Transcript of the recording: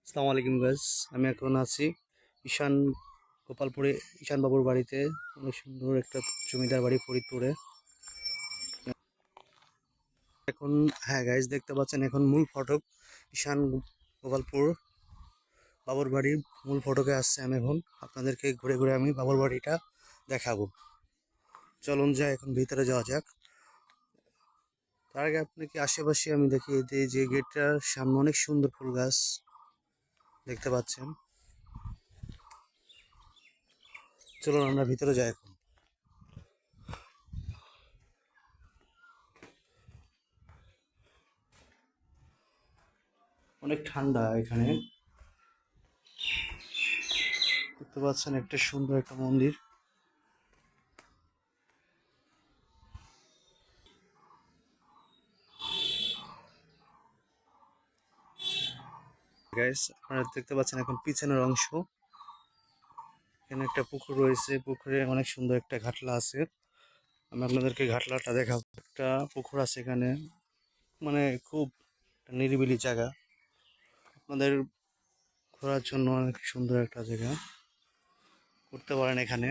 আসসালামু আলাইকুম গাইস। আমি এখন আছি ঈশান গোপালপুরে, ঈশান বাবুর বাড়িতে। অনেক সুন্দর একটা জমিদার বাড়ি ফরিদপুরে। এখন হ্যাঁ গাইস, দেখতে পাচ্ছেন এখন মূল ফটক ঈশান গোপালপুর বাবুর বাড়ির মূল ফটকে আসছে। আমি এখন আপনাদেরকে ঘুরে ঘুরে আমি বাবুর বাড়িটা দেখাবো। চলুন যাই, এখন ভিতরে যাওয়া যাক। তার আগে আপনাকে আশেপাশে আমি দেখিয়ে দিই যে গেটটার সামনে অনেক সুন্দর ফুল গাছ দেখতে পাচ্ছেন। চলুন আমরা ভিতরে যাই এখন। অনেক ঠান্ডা এখানে, দেখতে পাচ্ছেন একটা সুন্দর একটা মন্দির। গাইস, আপনারা দেখতে পাচ্ছেন এখন পিছনের অংশ। এখানে একটা পুকুর রয়েছে, পুকুরে অনেক সুন্দর একটা ঘাটলা আছে। আমি আপনাদেরকে ঘাটলাটা দেখাবো। একটা পুকুর আছে এখানে, মানে খুব নিরিবিলি জায়গা, আপনাদের ঘোরার জন্য অনেক সুন্দর একটা জায়গা করতে পারেন এখানে।